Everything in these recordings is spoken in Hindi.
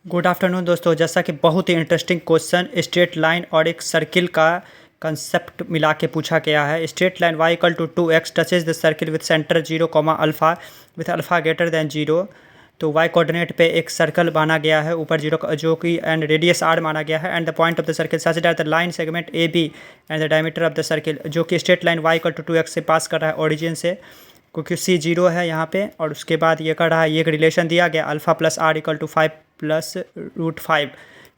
गुड आफ्टरनून दोस्तों। जैसा कि बहुत ही इंटरेस्टिंग क्वेश्चन स्ट्रेट लाइन और एक सर्किल का कंसेप्ट मिला के पूछा गया है। Straight line y equal to 2x touches the circle with center 0 comma alpha with alpha greater than 0। तो y कोऑर्डिनेट पे एक सर्कल माना गया है ऊपर 0 जो कि एंड रेडियस r माना गया है and the point of the circle such that the line segment A B and the diameter of the circle जो कि straight line y equal to 2x से पास कर रहा है ओरिजिन से, क्योंकि c 0 है यहाँ पे। और उसके बाद ये कर रहा है, ये एक रिलेशन दिया गया alpha plus r equal to 5 plus root 5,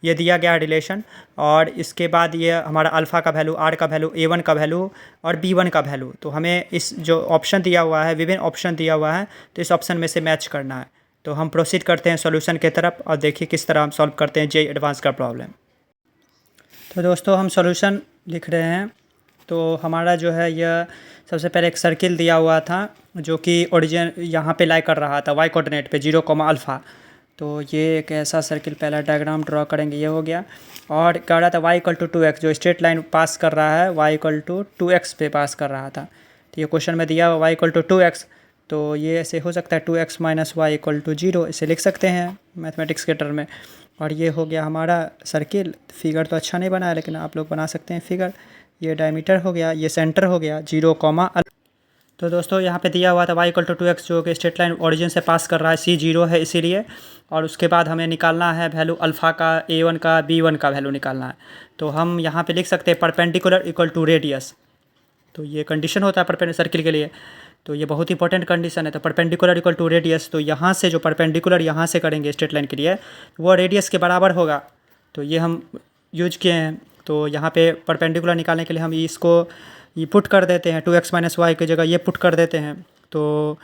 ये दिया गया रिलेशन। और इसके बाद ये हमारा अल्फ़ा का वैल्यू, आर का वैल्यू, a1 का वैल्यू और b1 का वैल्यू। तो हमें इस जो ऑप्शन दिया हुआ है, विभिन्न ऑप्शन दिया हुआ है, तो इस ऑप्शन में से मैच करना है। तो हम प्रोसीड करते हैं सॉल्यूशन की तरफ और देखिए किस तरह हम सॉल्व करते हैं जेईई एडवांस का प्रॉब्लम। तो दोस्तों हम सॉल्यूशन लिख रहे हैं। तो हमारा जो है यह सबसे पहले एक सर्किल दिया हुआ था जो कि ओरिजिन यहाँ पे लाई कर रहा था y कोऑर्डिनेट पे 0 कॉमा अल्फ़ा। तो ये एक ऐसा सर्किल पहला डायग्राम ड्रॉ करेंगे, ये हो गया। और कह रहा था y इक्वल टू 2x, जो स्ट्रेट लाइन पास कर रहा है y इक्वल टू 2x पे पास कर रहा था। तो ये क्वेश्चन में दिया हुआ y इक्वल टू 2x, तो ये ऐसे हो सकता है 2x minus Y equal to 0, इसे लिख सकते हैं मैथमेटिक्स के टर्म में। और ये हो गया हमारा सर्किल। फिगर तो अच्छा नहीं बना है लेकिन आप लोग बना सकते हैं फिगर। ये डायमीटर हो गया, ये सेंटर हो गया 0 कॉमा। तो दोस्तों यहाँ पे दिया हुआ था y इक्वल टू 2x जो कि स्ट्रेट लाइन ओरिजिन से पास कर रहा है, c 0 है इसीलिए। और उसके बाद हमें निकालना है वैल्यू अल्फ़ा का, a1 का, b1 का वैल्यू निकालना है। तो हम यहाँ पे लिख सकते हैं परपेंडिकुलर इक्वल टू रेडियस। तो ये कंडीशन होता है परपेंडिकुलर सर्किल के लिए, तो ये बहुत इंपॉर्टेंट कंडीशन है। तो परपेंडिकुलर इक्वल टू रेडियस, तो यहाँ से जो परपेंडिकुलर यहाँ से करेंगे स्ट्रेट लाइन के लिए वो रेडियस के बराबर होगा। तो ये हम यूज किए हैं। तो यहाँ पे परपेंडिकुलर निकालने के लिए हम इसको ये पुट कर देते हैं, 2x माइनस वाई की जगह ये पुट कर देते हैं। तो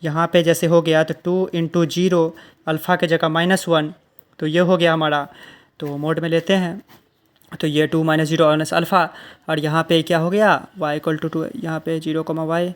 यहाँ पे जैसे हो गया तो 2 इंटू 0 अल्फ़ा की जगह -1, तो ये हो गया हमारा। तो मोड में लेते हैं तो ये 2 माइनस 0 माइनस अल्फ़ा। और यहाँ पे क्या हो गया y इक्वल टू 2, यहाँ पे 0 कॉमा वाई।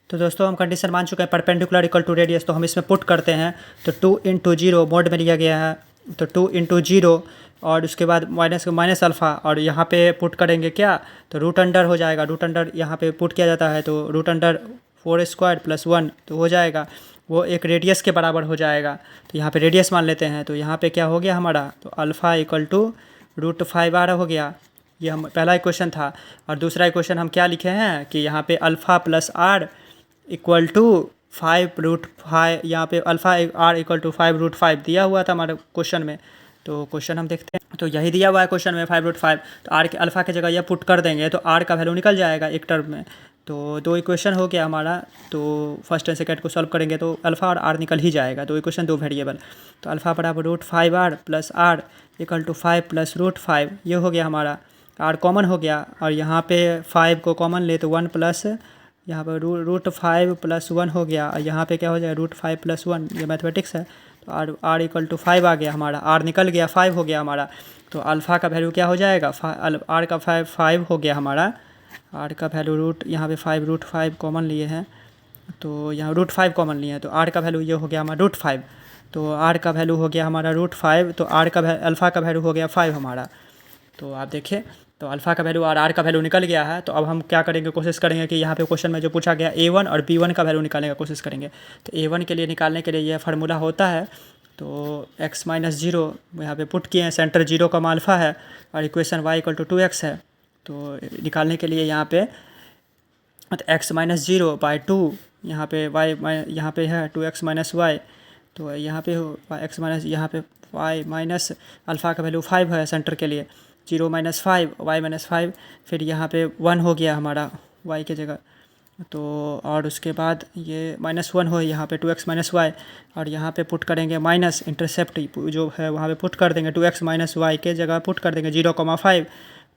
तो दोस्तों हम कंडीशन मान चुके हैं परपेंडिकुलर इक्वल टू रेडियस, तो हम इसमें पुट करते हैं। तो 2 इंटू 0 मोड में लिया गया है, तो 2 इंटू 0 और उसके बाद माइनस अल्फ़ा। और यहाँ पे पुट करेंगे क्या, तो रूट अंडर हो जाएगा। रूट अंडर यहाँ पे पुट किया जाता है, तो रूट अंडर 4 स्क्वायर प्लस 1 तो हो जाएगा, वो एक रेडियस के बराबर हो जाएगा। तो यहाँ पे रेडियस मान लेते हैं। तो यहाँ पे क्या हो गया हमारा, तो alpha equal to root 5 R हो गया। ये हम पहला इक्वेशन था। और दूसरा इक्वेशन हम क्या लिखे हैं कि यहाँ पे alpha plus R equal to 5 root 5, यहाँ पे alpha R equal to 5 root 5 दिया हुआ था हमारे क्वेश्चन में। तो क्वेश्चन हम देखते हैं, तो यही दिया हुआ है क्वेश्चन में 5 रूट 5। तो आर के अल्फ़ा की जगह यह पुट कर देंगे तो आर का वैल्यू निकल जाएगा एक टर्म में। तो दो इक्वेशन हो गया हमारा। तो फर्स्ट एंड सेकंड को सॉल्व करेंगे तो अल्फ़ा और आर निकल ही जाएगा। दो इक्वेशन दो वेरिएबल, तो अल्फ़ा बराबर root 5 R plus R equal to 5 plus root 5, ये हो गया हमारा। आर कॉमन हो गया और यहाँ पे 5 को कॉमन ले तो 1 प्लस यहाँ पर रूट 5 प्लस 1 हो गया। और यहाँ पे क्या हो जाएगा रूट 5 प्लस 1, ये मैथमेटिक्स है। तो आर इक्वल टू 5 आ गया हमारा, आर निकल गया 5 हो गया हमारा। तो अल्फ़ा का वैल्यू क्या हो जाएगा, आर का 5 हो गया हमारा। आर का वैल्यू रूट, यहाँ पे 5 रूट 5 कॉमन लिए हैं, तो यहाँ रूट 5 कॉमन लिए हैं, तो आर का वैल्यू ये हो गया हमारा रूट 5। तो आर का वैल्यू हो गया हमारा रूट 5, तो आर का अल्फ़ा का वैल्यू हो गया 5 हमारा। तो आप देखिए, तो अल्फ़ा का वैल्यू और आर का वैल्यू निकल गया है। तो अब हम क्या करेंगे, कोशिश करेंगे कि यहाँ पे क्वेश्चन में जो पूछा गया a1 और b1 का वैल्यू निकालने का कोशिश करेंगे। तो a1 के लिए निकालने के लिए यह फार्मूला होता है, तो x माइनस 0 यहाँ पे पुट किए हैं, सेंटर 0 का अल्फ़ा है और equation y equal to 2x है। तो निकालने के लिए यहाँ पे तो x माइनस 0 बाई 2, यहाँ पे y यहाँ पे है 2x माइनस वाई। तो यहाँ पे x माइनस, यहाँ पे y माइनस अल्फ़ा का वैल्यू 5 है सेंटर के लिए, 0 माइनस 5 वाई माइनस 5, फिर यहाँ पे 1 हो गया हमारा y की जगह। तो और उसके बाद ये -1 हो यहाँ पे 2x माइनस वाई। और यहाँ पे पुट करेंगे माइनस इंटरसेप्ट जो है वहाँ पे पुट कर देंगे, 2x माइनस वाई के जगह पुट कर देंगे 0,5।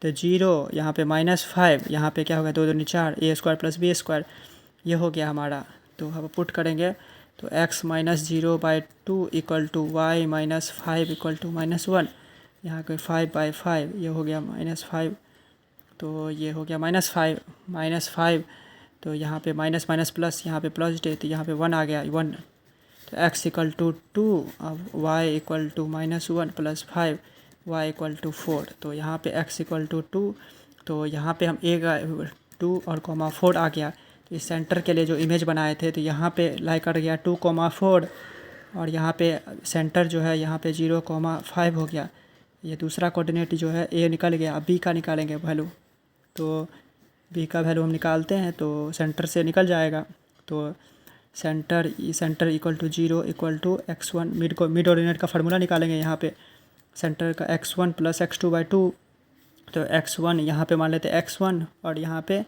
तो 0 यहाँ पे -5, यहाँ पे क्या होगा 2 दूनी 4, a square plus b square, ये हो गया हमारा। तो हम पुट करेंगे तो x minus 0 by 2 equal to Y minus 5 equal to -1, यहाँ पे 5 बाई 5, ये हो गया -5। तो ये हो गया -5, तो यहाँ पे माइनस माइनस प्लस, यहाँ पे प्लस डे, तो यहाँ पे 1 आ गया 1। तो x इक्वल टू 2, अब y equal to -1 plus 5, y equal to 4। तो यहाँ पे x इक्वल टू 2, तो यहाँ पे हम 2 और 4 आ गया। तो इस सेंटर के लिए जो इमेज बनाए थे तो यहाँ पे लाई कर गया 2,4 और यहाँ पे सेंटर जो है यहाँ पे 0,5 हो गया। ये दूसरा कोऑर्डिनेट जो है ए निकल गया। अब बी का निकालेंगे वैल्यू, तो बी का वैल्यू हम निकालते हैं तो सेंटर से निकल जाएगा। तो center equal to 0 equal to x1, mid ordinate का फार्मूला निकालेंगे यहाँ पे। सेंटर का x1 प्लस x2/2, तो x1 यहाँ पे मान लेते x1 और यहाँ पे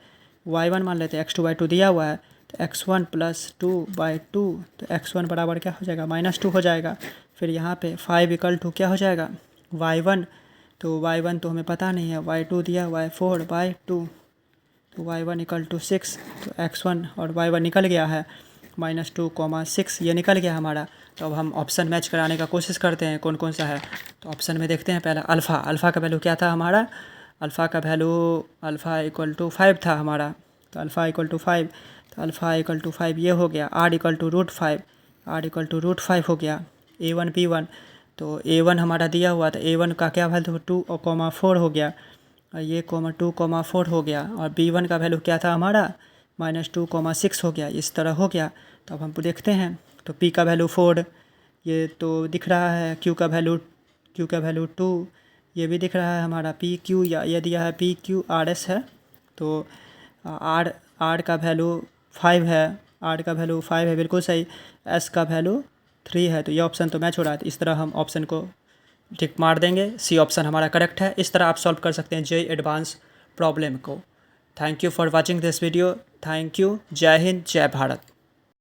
y1 मान लेते x2/2 दिया हुआ है। तो x1 प्लस 2/2, तो x1 बराबर क्या हो जाएगा -2 हो जाएगा। फिर यहाँ पे 5 इक्वल टू क्या हो जाएगा y1, तो y1 तो हमें पता नहीं है, y2 दिया हुआ है 4/2, तो y1 इक्वल टू 6। तो x1 और y1 निकल गया है, -2,6 ये निकल गया हमारा। तो अब हम ऑप्शन मैच कराने का कोशिश करते हैं कौन कौन सा है। तो ऑप्शन में देखते हैं पहला अल्फ़ा का वैल्यू क्या था हमारा, अल्फ़ा का वैल्यू अल्फ़ा इक्वल टू 5 था हमारा। तो अल्फ़ा इक्वल टू 5, तो अल्फ़ा इक्वल टू 5 ये हो गया। r equal to √5, r equal to √5 हो गया। a1 b1, तो a1 हमारा दिया हुआ था, a1 का क्या वैल्यू 2,4 हो गया, और ये 2,4 हो गया। और b1 का वैल्यू क्या था हमारा -2,6 हो गया। इस तरह हो गया। तो अब हम देखते हैं, तो p का वैल्यू 4 ये तो दिख रहा है, q का वैल्यू 2 ये भी दिख रहा है हमारा, p q या ये दिया है p q r s है। तो r का वैल्यू 5 है, r का वैल्यू 5 है बिल्कुल सही। s का वैल्यू 3 है। तो ये ऑप्शन तो मैच हो रहा है। तो इस तरह हम ऑप्शन को टिक मार देंगे, सी ऑप्शन हमारा करेक्ट है। इस तरह आप सॉल्व कर सकते हैं जेईई एडवांस प्रॉब्लम को। Thank you for watching this video. Thank you. जय हिंद, जय भारत।